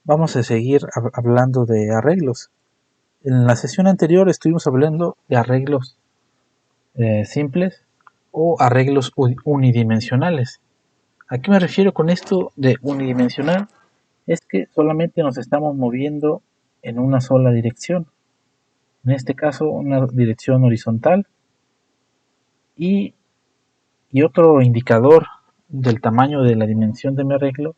Vamos a seguir hablando de arreglos. En la sesión anterior estuvimos hablando de arreglos simples o arreglos unidimensionales. ¿A qué me refiero con esto de unidimensional? Es que solamente nos estamos moviendo en una sola dirección. En este caso, una dirección horizontal. Y otro indicador del tamaño de la dimensión de mi arreglo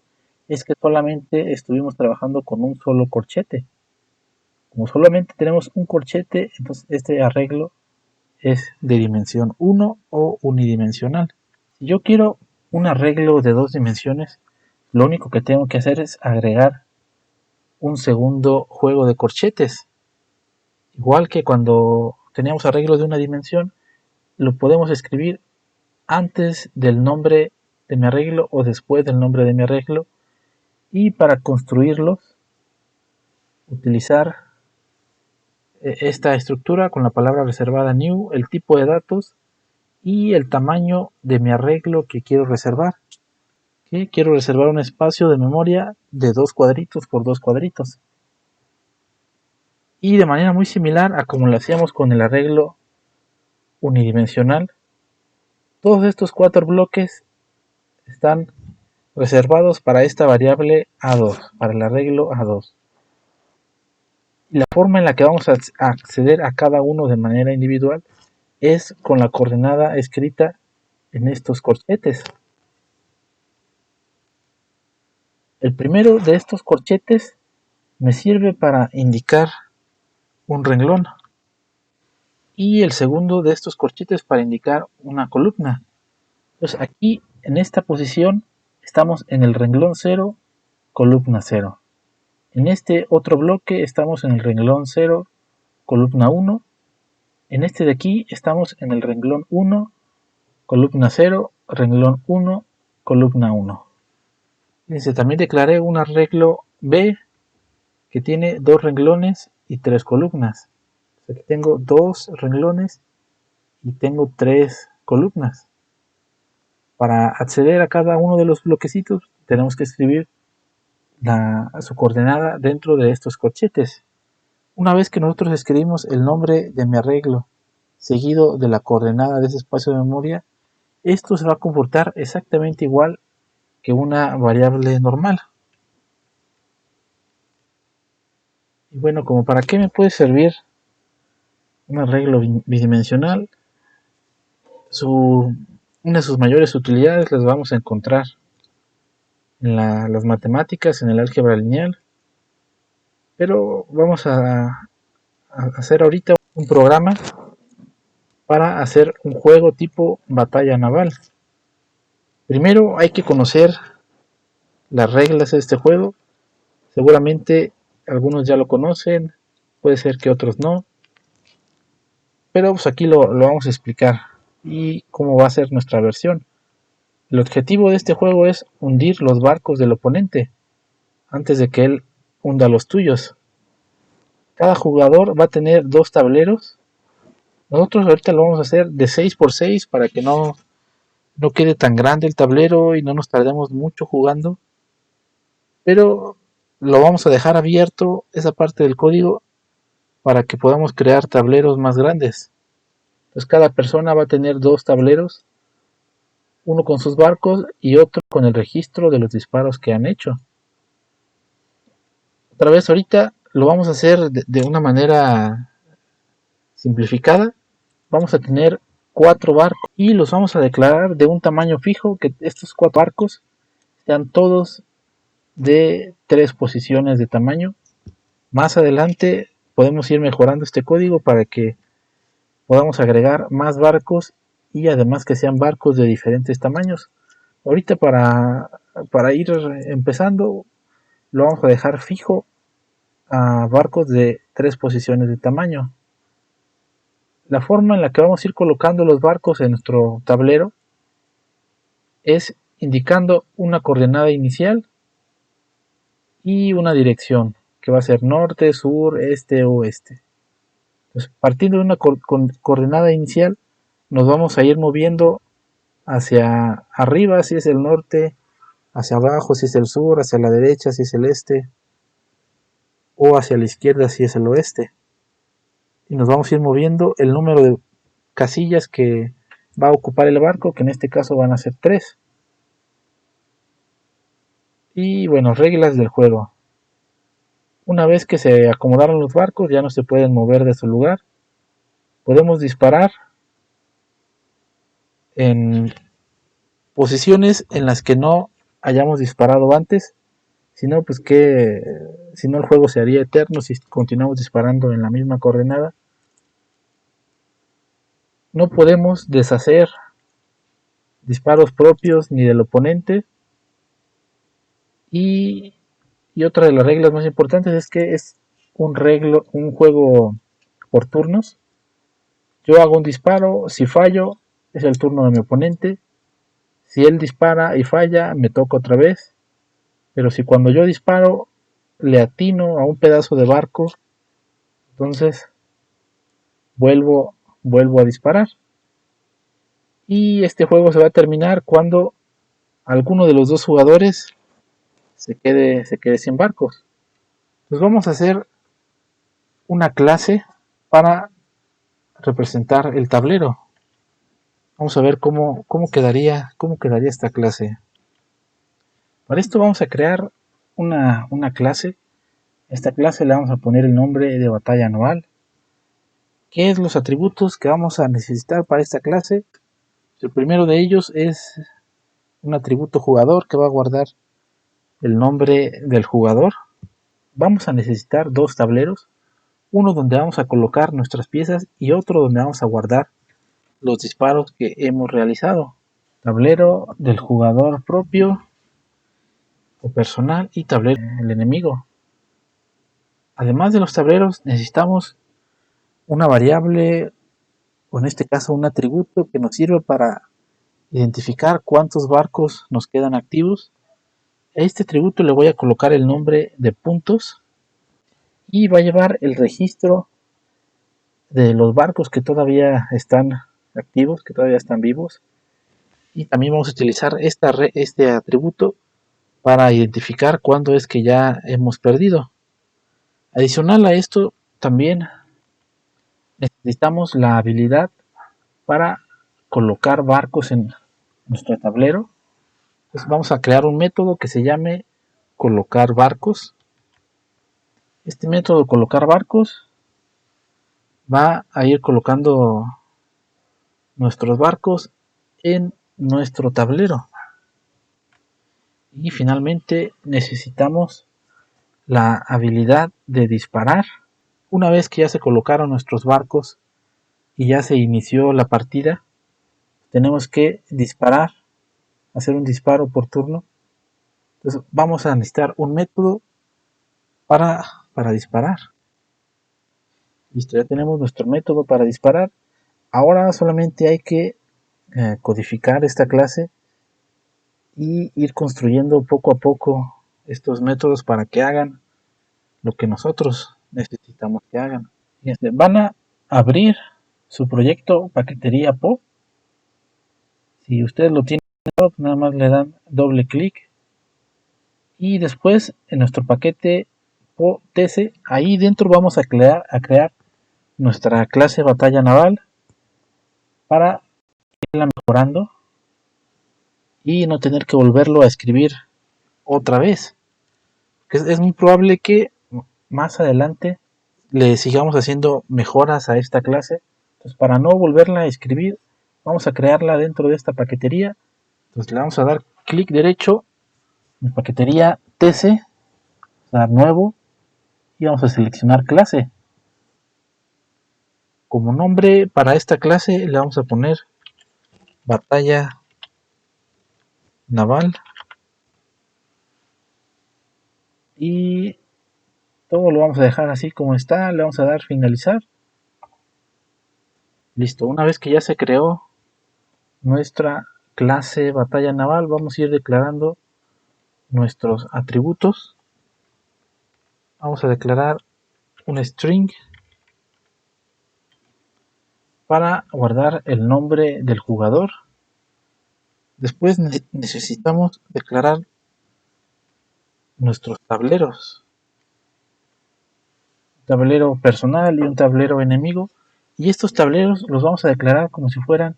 es que solamente estuvimos trabajando con un solo corchete. Como solamente tenemos un corchete, entonces este arreglo es de dimensión 1 o unidimensional. Si yo quiero un arreglo de dos dimensiones, lo único que tengo que hacer es agregar un segundo juego de corchetes. Igual que cuando teníamos arreglo de una dimensión, lo podemos escribir antes del nombre de mi arreglo o después del nombre de mi arreglo. Y para construirlos, utilizar esta estructura con la palabra reservada new, el tipo de datos y el tamaño de mi arreglo que quiero reservar. Que quiero reservar un espacio de memoria de 2 cuadritos por 2 cuadritos. Y de manera muy similar a como lo hacíamos con el arreglo unidimensional, todos estos 4 bloques están reservados para esta variable A2, para el arreglo A2. Y la forma en la que vamos a acceder a cada uno de manera individual es con la coordenada escrita en estos corchetes. El primero de estos corchetes me sirve para indicar un renglón y el segundo de estos corchetes para indicar una columna. Entonces aquí en esta posición estamos en el renglón 0, columna 0. En este otro bloque estamos en el renglón 0, columna 1. En este de aquí estamos en el renglón 1, columna 0, renglón 1, columna 1. Fíjense, también declaré un arreglo B que tiene 2 renglones y 3 columnas. O sea que tengo 2 renglones y tengo 3 columnas. Para acceder a cada uno de los bloquecitos tenemos que escribir su coordenada dentro de estos corchetes. Una vez que nosotros escribimos el nombre de mi arreglo seguido de la coordenada de ese espacio de memoria, esto se va a comportar exactamente igual que una variable normal. Y bueno, como para qué me puede servir un arreglo bidimensional, una de sus mayores utilidades las vamos a encontrar en las matemáticas, en el álgebra lineal, pero vamos a hacer ahorita un programa para hacer un juego tipo batalla naval. Primero hay que conocer las reglas de este juego. Seguramente algunos ya lo conocen, puede ser que otros no, pero pues aquí lo vamos a explicar y cómo va a ser nuestra versión. El objetivo de este juego es hundir los barcos del oponente antes de que él hunda los tuyos. Cada jugador va a tener 2 tableros. Nosotros ahorita lo vamos a hacer de 6 por 6 para que no quede tan grande el tablero y no nos tardemos mucho jugando. Pero lo vamos a dejar abierto esa parte del código para que podamos crear tableros más grandes. Entonces cada persona va a tener 2 tableros, uno con sus barcos y otro con el registro de los disparos que han hecho. Otra vez ahorita lo vamos a hacer de una manera simplificada. Vamos a tener 4 barcos y los vamos a declarar de un tamaño fijo, que estos 4 barcos sean todos de 3 posiciones de tamaño. Más adelante podemos ir mejorando este código para que podamos agregar más barcos y además que sean barcos de diferentes tamaños. Ahorita para ir empezando lo vamos a dejar fijo a barcos de 3 posiciones de tamaño. La forma en la que vamos a ir colocando los barcos en nuestro tablero es indicando una coordenada inicial y una dirección que va a ser norte, sur, este, oeste. Entonces, partiendo de una coordenada inicial, nos vamos a ir moviendo hacia arriba si es el norte, hacia abajo si es el sur, hacia la derecha si es el este. o hacia la izquierda si es el oeste. Y nos vamos a ir moviendo el número de casillas que va a ocupar el barco, que en este caso van a ser 3. Y bueno, reglas del juego. Una vez que se acomodaron los barcos, ya no se pueden mover de su lugar. Podemos disparar en posiciones en las que no hayamos disparado antes. Si no, pues que si no el juego se haría eterno si continuamos disparando en la misma coordenada. No podemos deshacer disparos propios ni del oponente. Y otra de las reglas más importantes es que es un juego por turnos. Yo hago un disparo, si fallo es el turno de mi oponente. Si él dispara y falla, me toca otra vez. Pero si cuando yo disparo le atino a un pedazo de barco, entonces vuelvo a disparar. Y este juego se va a terminar cuando alguno de los dos jugadores se quede sin barcos. Pues vamos a hacer una clase para representar el tablero. Vamos a ver cómo quedaría esta clase. Para esto vamos a crear una clase. Esta clase le vamos a poner el nombre de batalla naval. ¿Qué es los atributos que vamos a necesitar para esta clase? El primero de ellos es un atributo jugador que va a guardar el nombre del jugador. Vamos a necesitar 2 tableros, uno donde vamos a colocar nuestras piezas y otro donde vamos a guardar los disparos que hemos realizado. Tablero del jugador propio o personal y tablero del enemigo. Además de los tableros necesitamos una variable, o en este caso un atributo que nos sirve para identificar cuántos barcos nos quedan activos. A este atributo le voy a colocar el nombre de puntos y va a llevar el registro de los barcos que todavía están activos, que todavía están vivos. Y también vamos a utilizar este atributo para identificar cuándo es que ya hemos perdido. Adicional a esto, también necesitamos la habilidad para colocar barcos en nuestro tablero. Entonces vamos a crear un método que se llame colocar barcos. Este método colocar barcos va a ir colocando nuestros barcos en nuestro tablero. Y finalmente necesitamos la habilidad de disparar. Una vez que ya se colocaron nuestros barcos y ya se inició la partida, tenemos que disparar, hacer un disparo por turno. Entonces vamos a necesitar un método para disparar. Listo, ya tenemos nuestro método para disparar. Ahora solamente hay que codificar esta clase y ir construyendo poco a poco estos métodos para que hagan lo que nosotros necesitamos que hagan. Van a abrir su proyecto paquetería PO. Si ustedes lo tienen, nada más le dan doble clic y después en nuestro paquete PO-TC, ahí dentro vamos a crear nuestra clase batalla naval para irla mejorando y no tener que volverlo a escribir otra vez. Es muy probable que más adelante le sigamos haciendo mejoras a esta clase. Entonces, para no volverla a escribir, vamos a crearla dentro de esta paquetería. Entonces le vamos a dar clic derecho en paquetería TC, dar nuevo, y vamos a seleccionar clase. Como nombre para esta clase le vamos a poner batalla naval y todo lo vamos a dejar así como está. Le vamos a dar finalizar. Listo, una vez que ya se creó nuestra clase batalla naval, vamos a ir declarando nuestros atributos. Vamos a declarar un string para guardar el nombre del jugador. Después necesitamos declarar nuestros tableros. tablero personal y un tablero enemigo, y estos tableros los vamos a declarar como si fueran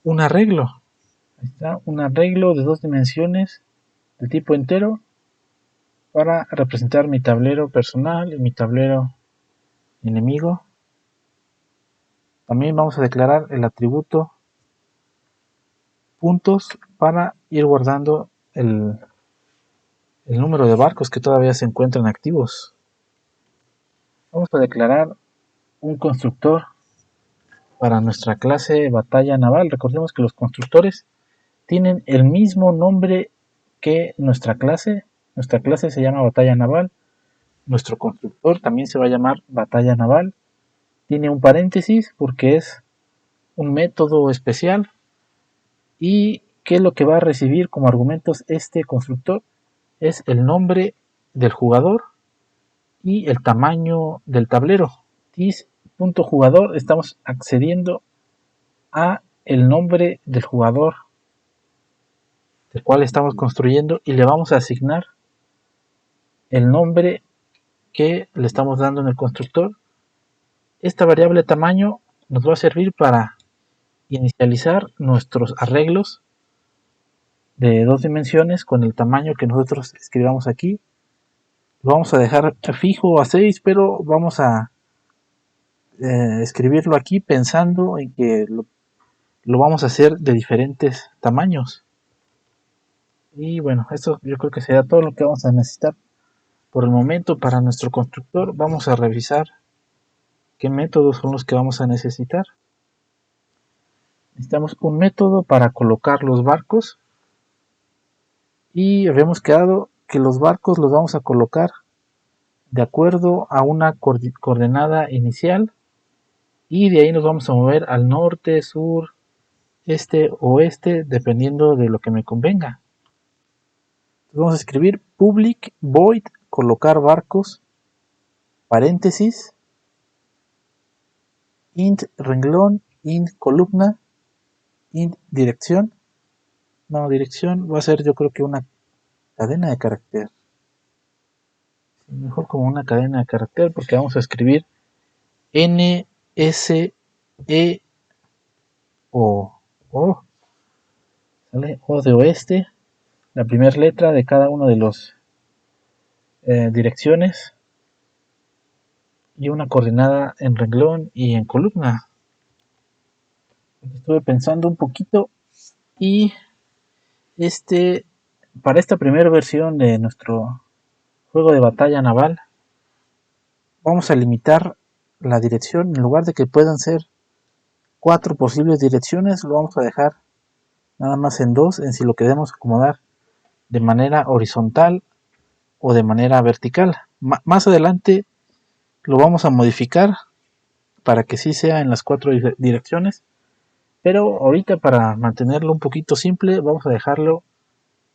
un arreglo. Ahí está, un arreglo de 2 dimensiones de tipo entero para representar mi tablero personal y mi tablero enemigo. También vamos a declarar el atributo puntos para ir guardando el número de barcos que todavía se encuentran activos. Vamos a declarar un constructor para nuestra clase batalla naval. Recordemos que los constructores tienen el mismo nombre que nuestra clase. Nuestra clase se llama batalla naval. Nuestro constructor también se va a llamar batalla naval. Tiene un paréntesis porque es un método especial. ¿Y qué es lo que va a recibir como argumentos este constructor? Es el nombre del jugador y el tamaño del tablero. This.jugador, estamos accediendo a el nombre del jugador del cual estamos construyendo y le vamos a asignar el nombre que le estamos dando en el constructor. Esta variable tamaño nos va a servir para inicializar nuestros arreglos de 2 dimensiones con el tamaño que nosotros escribamos aquí. Lo vamos a dejar fijo a 6, pero vamos a escribirlo aquí pensando en que lo vamos a hacer de diferentes tamaños. Y bueno, esto yo creo que será todo lo que vamos a necesitar por el momento para nuestro constructor. Vamos a revisar qué métodos son los que vamos a necesitar. Necesitamos un método para colocar los barcos y habíamos quedado que los barcos los vamos a colocar de acuerdo a una coordenada inicial y de ahí nos vamos a mover al norte, sur, este, oeste, dependiendo de lo que me convenga. Entonces vamos a escribir public void colocar barcos paréntesis int renglón int columna int dirección. No, dirección va a ser yo creo que una cadena de carácter. Mejor como una cadena de carácter porque vamos a escribir N, S, E, O. ¿Sale? O de oeste. La primera letra de cada uno de los direcciones. Y una coordenada en renglón y en columna. Estuve pensando un poquito y para esta primera versión de nuestro juego de batalla naval vamos a limitar la dirección. En lugar de que puedan ser 4 posibles direcciones, lo vamos a dejar nada más en 2, en si lo queremos acomodar de manera horizontal o de manera vertical. Más adelante lo vamos a modificar para que sí sea en las 4 direcciones, pero ahorita para mantenerlo un poquito simple vamos a dejarlo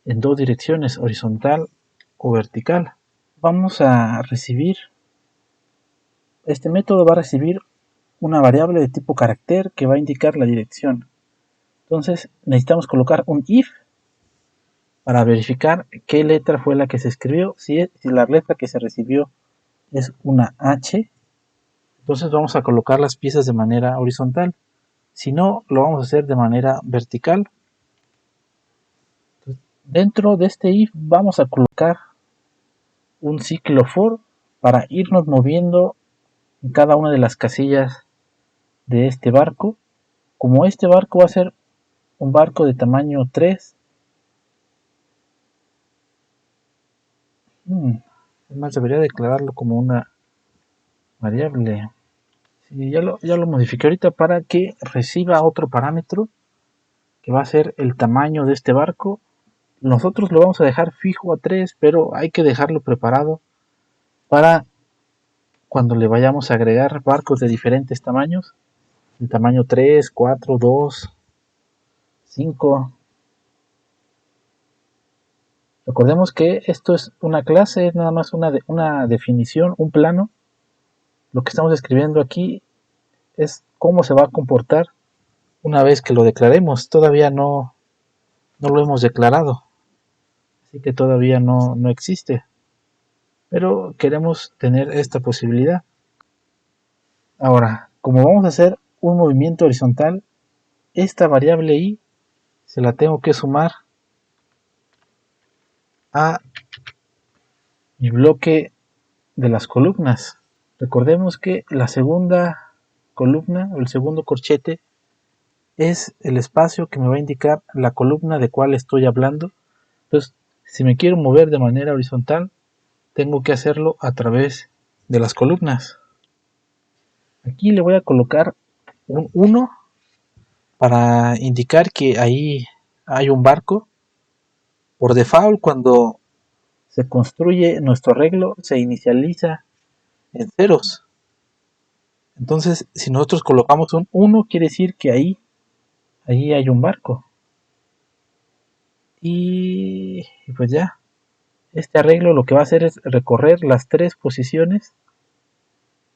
en 2 direcciones, horizontal o vertical. Vamos a recibir, este método va a recibir una variable de tipo carácter que va a indicar la dirección. Entonces necesitamos colocar un if para verificar qué letra fue la que se escribió. Si la letra que se recibió es una H, entonces vamos a colocar las piezas de manera horizontal. Si no, lo vamos a hacer de manera vertical. Entonces, dentro de este if vamos a colocar un ciclo for para irnos moviendo en cada una de las casillas de este barco. Como este barco va a ser un barco de tamaño 3, además debería declararlo como una variable. Sí, ya lo modifiqué ahorita para que reciba otro parámetro que va a ser el tamaño de este barco. Nosotros lo vamos a dejar fijo a 3, pero hay que dejarlo preparado para cuando le vayamos a agregar barcos de diferentes tamaños, de tamaño 3, 4, 2, 5. Recordemos que esto es una clase, es nada más una definición, un plano. Lo que estamos escribiendo aquí es cómo se va a comportar una vez que lo declaremos. Todavía no lo hemos declarado, así que todavía no existe. pero queremos tener esta posibilidad. Ahora, como vamos a hacer un movimiento horizontal, esta variable y se la tengo que sumar a mi bloque de las columnas. Recordemos que la segunda columna o el segundo corchete es el espacio que me va a indicar la columna de cual estoy hablando. Entonces, si me quiero mover de manera horizontal, tengo que hacerlo a través de las columnas. Aquí le voy a colocar un 1 para indicar que ahí hay un barco. Por default, cuando se construye nuestro arreglo, se inicializa en ceros. Entonces, si nosotros colocamos un 1, quiere decir que ahí hay un barco. Y pues ya, este arreglo lo que va a hacer es recorrer las tres posiciones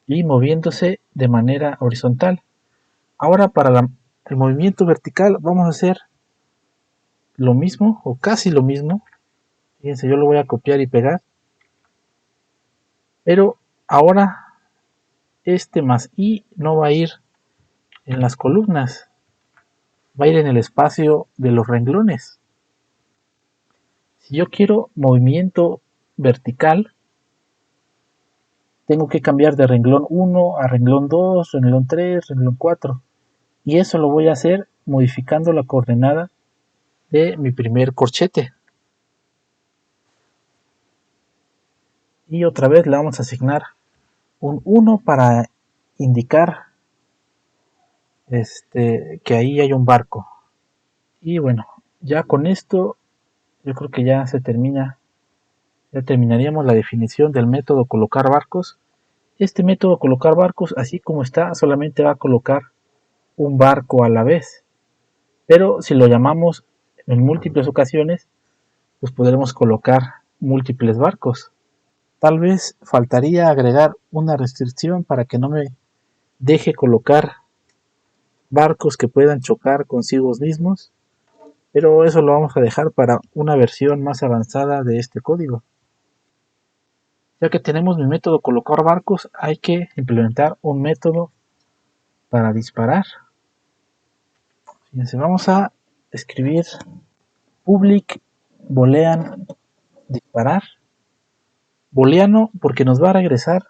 y moviéndose de manera horizontal. Ahora para el movimiento vertical vamos a hacer lo mismo o casi lo mismo. Fíjense, yo lo voy a copiar y pegar. Pero ahora este más i no va a ir en las columnas, va a ir en el espacio de los renglones. Si yo quiero movimiento vertical, tengo que cambiar de renglón 1 a renglón 2, renglón 3, renglón 4. Y eso lo voy a hacer modificando la coordenada de mi primer corchete. Y otra vez le vamos a asignar un 1 para indicar que ahí hay un barco. Y bueno, ya con esto yo creo que ya terminaríamos la definición del método colocar barcos. Este método colocar barcos, así como está, solamente va a colocar un barco a la vez. Pero si lo llamamos en múltiples ocasiones, pues podremos colocar múltiples barcos. Tal vez faltaría agregar una restricción para que no me deje colocar barcos que puedan chocar consigo mismos, pero eso lo vamos a dejar para una versión más avanzada de este código. Ya que tenemos mi método colocar barcos, hay que implementar un método para disparar. Fíjense, vamos a escribir public boolean disparar. Booleano porque nos va a regresar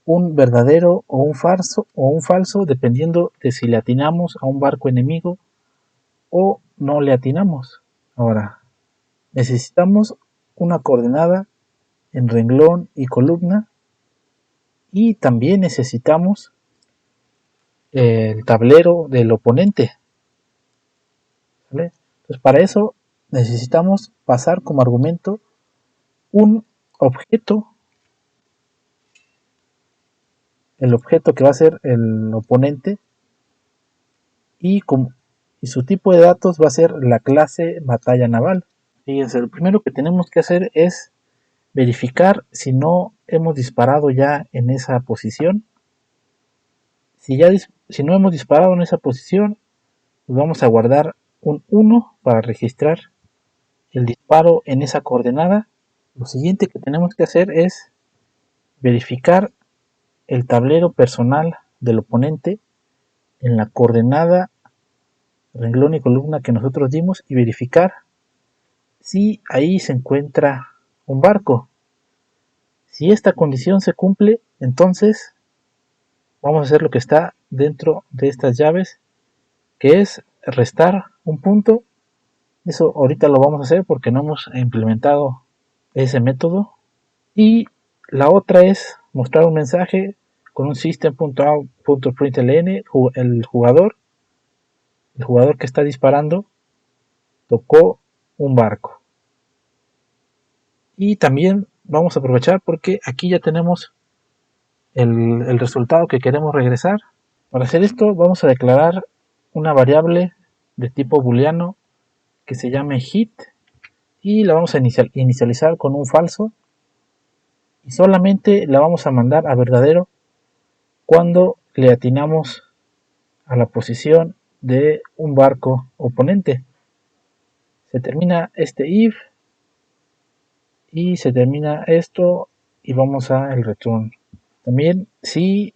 un verdadero o un falso dependiendo de si le atinamos a un barco enemigo o no le atinamos. Ahora, necesitamos una coordenada en renglón y columna y también necesitamos el tablero del oponente. ¿Vale? Entonces, para eso necesitamos pasar como argumento un objeto, el objeto que va a ser el oponente, y su tipo de datos va a ser la clase batalla naval. Fíjense, lo primero que tenemos que hacer es verificar si no hemos disparado ya en esa posición. Si no hemos disparado en esa posición, pues vamos a guardar un 1 para registrar el disparo en esa coordenada. Lo siguiente que tenemos que hacer es verificar el tablero personal del oponente en la coordenada renglón y columna que nosotros dimos y verificar si ahí se encuentra un barco. Si esta condición se cumple, entonces vamos a hacer lo que está dentro de estas llaves, que es restar un punto. Eso ahorita lo vamos a hacer porque no hemos implementado ese método. Y la otra es mostrar un mensaje con un system.out.println. El jugador que está disparando tocó un barco. Y también vamos a aprovechar porque aquí ya tenemos el resultado que queremos regresar. Para hacer esto vamos a declarar una variable de tipo booleano que se llame hit y la vamos a inicializar con un falso y solamente la vamos a mandar a verdadero cuando le atinamos a la posición de un barco oponente. Se termina este if y se termina esto y vamos a el return. También si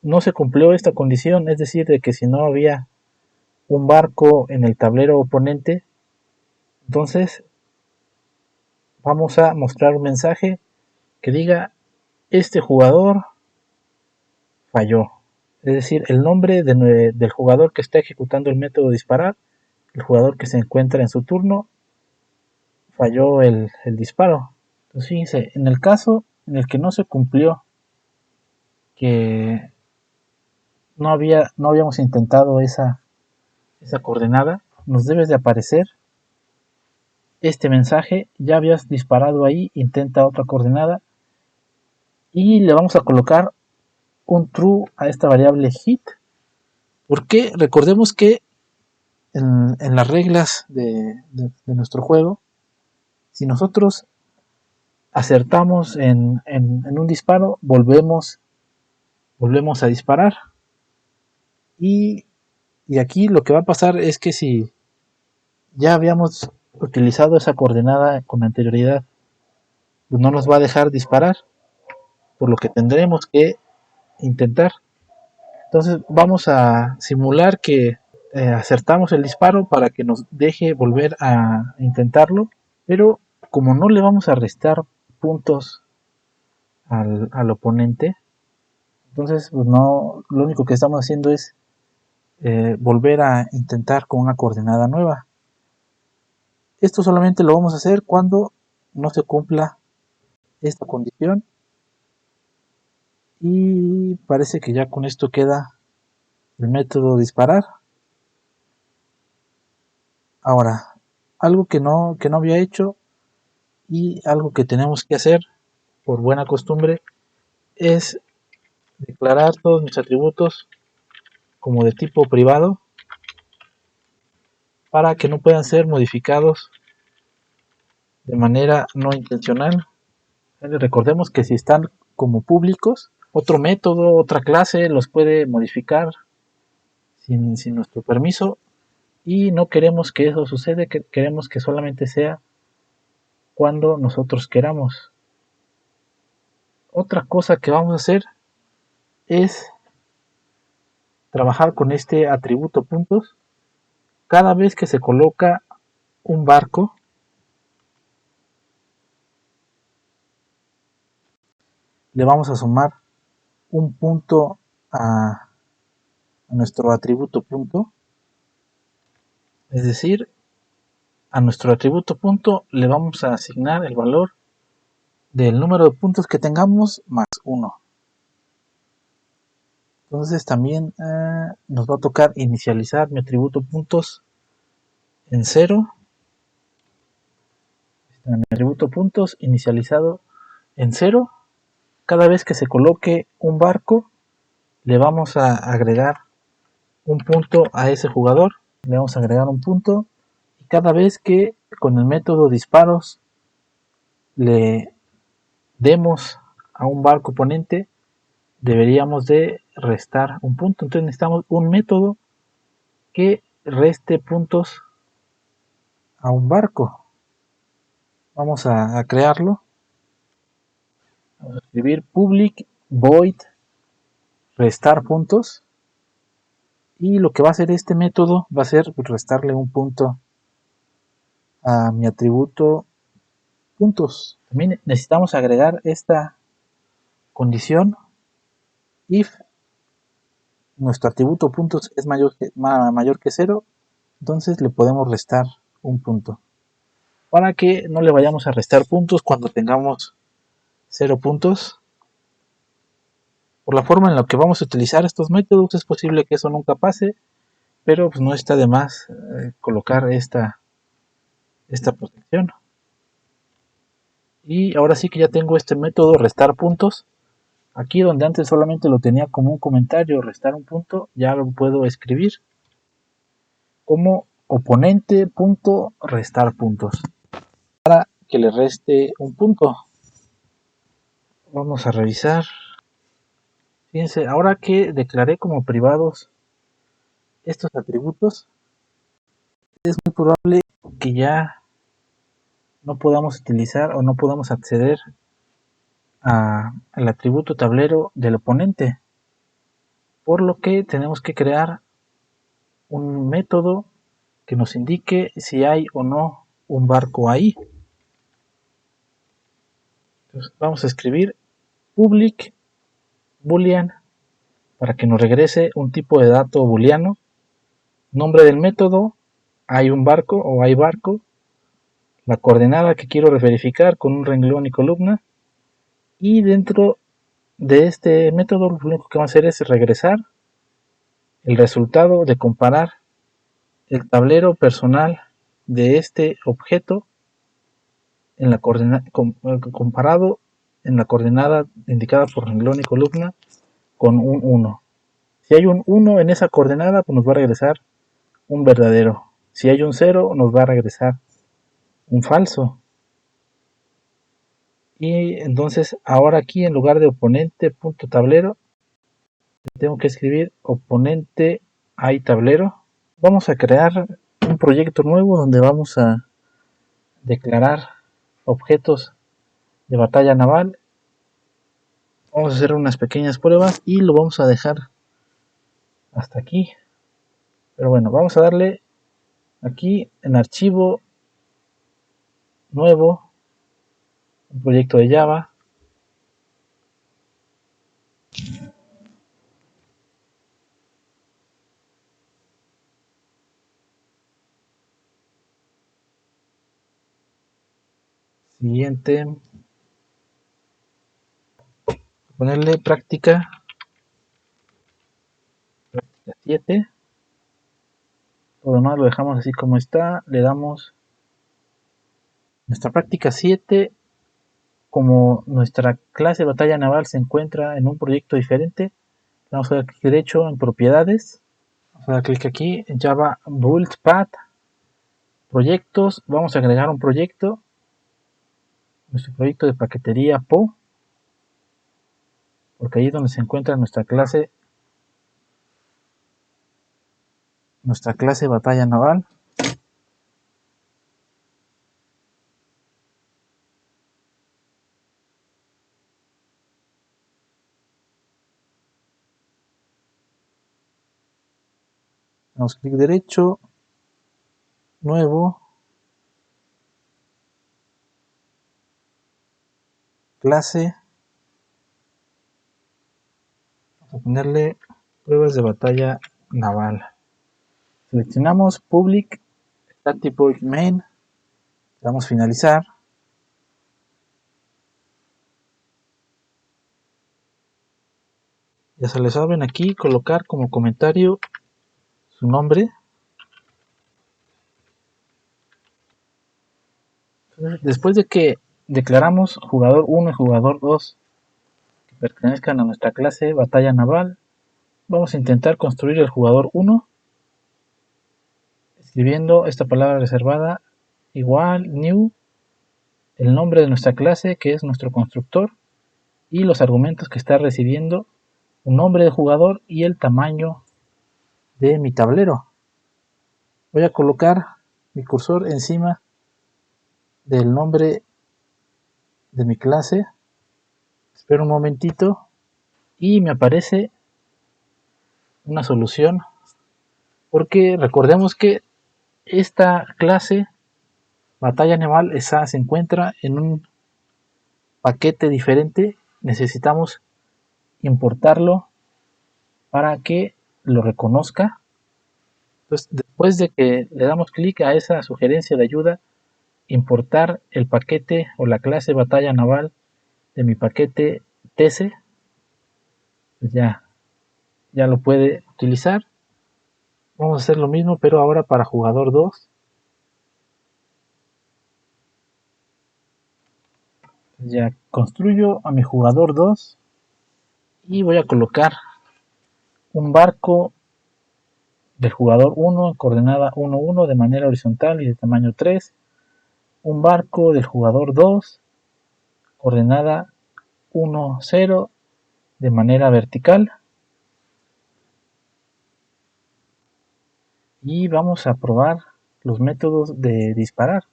no se cumplió esta condición, es decir, de que si no había un barco en el tablero oponente, entonces vamos a mostrar un mensaje que diga este jugador falló. Es decir, el nombre del jugador que está ejecutando el método disparar, el jugador que se encuentra en su turno, falló el disparo. Entonces fíjense, en el caso en el que no se cumplió, que no habíamos intentado esa coordenada, nos debe de aparecer este mensaje: ya habías disparado ahí, intenta otra coordenada, y le vamos a colocar un true a esta variable hit, porque recordemos que en las reglas de nuestro juego, si nosotros acertamos en un disparo, volvemos a disparar, y aquí lo que va a pasar es que si ya habíamos utilizado esa coordenada con anterioridad, pues no nos va a dejar disparar, por lo que tendremos que intentar. Entonces vamos a simular que acertamos el disparo para que nos deje volver a intentarlo, pero como no le vamos a restar puntos al oponente, entonces pues no, lo único que estamos haciendo es volver a intentar con una coordenada nueva. Esto solamente lo vamos a hacer cuando no se cumpla esta condición, y parece que ya con esto queda el método disparar. Ahora, algo que no había hecho y algo que tenemos que hacer por buena costumbre es declarar todos mis atributos como de tipo privado para que no puedan ser modificados de manera no intencional. Recordemos que si están como públicos, otro método, otra clase los puede modificar sin nuestro permiso, y no queremos que eso suceda, queremos que solamente sea cuando nosotros queramos. Otra cosa que vamos a hacer es trabajar con este atributo puntos. Cada vez que se coloca un barco, le vamos a sumar un punto a nuestro atributo punto. Es decir, a nuestro atributo punto le vamos a asignar el valor del número de puntos que tengamos más 1. Entonces también nos va a tocar inicializar mi atributo puntos en 0. Mi atributo puntos inicializado en 0. Cada vez que se coloque un barco, le vamos a agregar un punto a ese jugador. Le vamos a agregar un punto, y cada vez que con el método disparos le demos a un barco oponente, deberíamos de restar un punto. Entonces necesitamos un método que reste puntos a un barco. Vamos a crearlo. Vamos a escribir public void restar puntos, y lo que va a hacer este método va a ser restarle un punto a mi atributo puntos. También necesitamos agregar esta condición: if nuestro atributo puntos es mayor que 0, entonces le podemos restar un punto, para que no le vayamos a restar puntos cuando tengamos 0 puntos. Por la forma en la que vamos a utilizar estos métodos, es posible que eso nunca pase, pero pues no está de más colocar esta protección. Y ahora sí que ya tengo este método restar puntos. Aquí donde antes solamente lo tenía como un comentario, restar un punto, ya lo puedo escribir como oponente punto restar puntos, para que le reste un punto. Vamos a revisar. Fíjense, ahora que declaré como privados estos atributos, es muy probable que ya no podamos utilizar o no podamos acceder al atributo tablero del oponente, por lo que tenemos que crear un método que nos indique si hay o no un barco ahí. Entonces vamos a escribir public boolean para que nos regrese un tipo de dato booleano, nombre del método, hay un barco o hay barco, la coordenada que quiero verificar con un renglón y columna, y dentro de este método lo único que vamos a hacer es regresar el resultado de comparar el tablero personal de este objeto en la comparado en la coordenada indicada por renglón y columna con un 1. Si hay un 1 en esa coordenada, pues nos va a regresar un verdadero. Si hay un 0, nos va a regresar un falso. Y entonces ahora aquí en lugar de oponente.tablero tengo que escribir oponente hay tablero. Vamos a crear un proyecto nuevo donde vamos a declarar objetos de batalla naval. Vamos a hacer unas pequeñas pruebas y lo vamos a dejar hasta aquí. Pero bueno, vamos a darle aquí en archivo nuevo, un proyecto de Java. Siguiente, ponerle práctica 7. Todo demás lo dejamos así como está. Le damos nuestra práctica 7. Como nuestra clase de batalla naval se encuentra en un proyecto diferente, vamos a dar clic derecho en propiedades. Vamos a dar clic aquí en Java Build Path, proyectos. Vamos a agregar un proyecto, nuestro proyecto de paquetería PO, porque ahí es donde se encuentra nuestra clase batalla naval. Damos clic derecho, nuevo, clase. Vamos a ponerle pruebas de batalla naval. Seleccionamos public static void main, damos finalizar. Ya se les saben aquí colocar como comentario su nombre. Después de que declaramos jugador 1 y jugador 2 que pertenezcan a nuestra clase batalla naval, vamos a intentar construir el jugador 1 escribiendo esta palabra reservada igual new, el nombre de nuestra clase que es nuestro constructor y los argumentos que está recibiendo, un nombre de jugador y el tamaño de mi tablero. Voy a colocar mi cursor encima del nombre de mi clase. Espero un momentito y me aparece una solución, porque recordemos que esta clase batalla naval esa se encuentra en un paquete diferente. Necesitamos importarlo para que lo reconozca. Entonces, después de que le damos clic a esa sugerencia de ayuda, importar el paquete o la clase batalla naval de mi paquete TC, pues ya lo puede utilizar. Vamos a hacer lo mismo, pero ahora para jugador 2. Ya construyo a mi jugador 2 y voy a colocar un barco del jugador 1 en coordenada 1, 1 de manera horizontal y de tamaño 3. Un barco del jugador 2 coordenada 1, 0 de manera vertical. Y vamos a probar los métodos de disparar.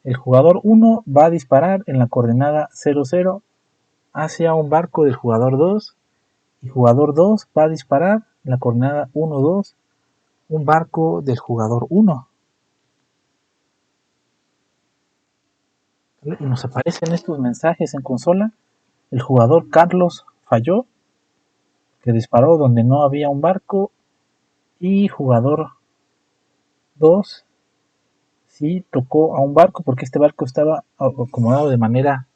El jugador 1 va a disparar en la coordenada 0, 0 hacia un barco del jugador 2 y jugador 2 va a disparar en la coordenada 1, 2 un barco del jugador 1. Y nos aparecen estos mensajes en consola. El jugador Carlos falló, que disparó donde no había un barco, y jugador 2 sí tocó a un barco porque este barco estaba acomodado de manera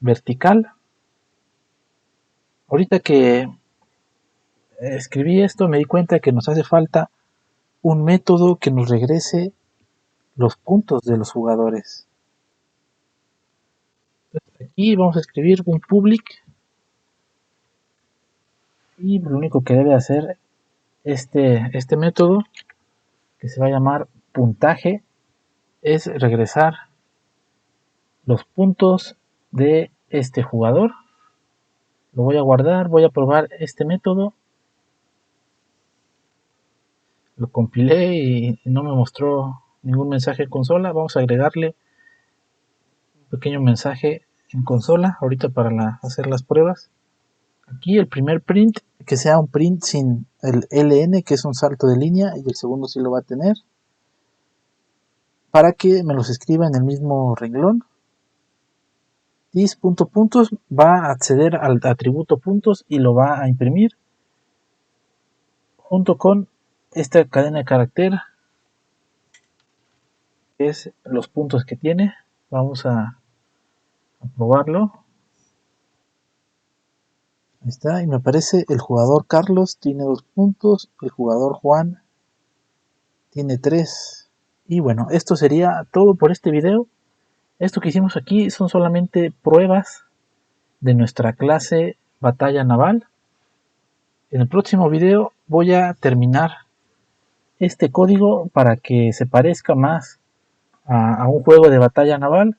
vertical. Ahorita que escribí esto me di cuenta que nos hace falta un método que nos regrese los puntos de los jugadores. Entonces, aquí vamos a escribir un public y lo único que debe hacer este método, que se va a llamar puntaje, es regresar los puntos de este jugador. Lo voy a guardar, voy a probar este método. Lo compilé y no me mostró ningún mensaje en consola. Vamos a agregarle un pequeño mensaje en consola ahorita para hacer las pruebas. Aquí el primer print, que sea un print sin el LN, que es un salto de línea, y el segundo sí lo va a tener, para que me los escriba en el mismo renglón. This.puntos va a acceder al atributo puntos y lo va a imprimir junto con esta cadena de carácter, que es los puntos que tiene. Vamos a probarlo. Ahí está, y me aparece el jugador Carlos tiene 2 puntos, el jugador Juan tiene 3. Y bueno, esto sería todo por este video. Esto que hicimos aquí son solamente pruebas de nuestra clase batalla naval. En el próximo video voy a terminar este código para que se parezca más a un juego de batalla naval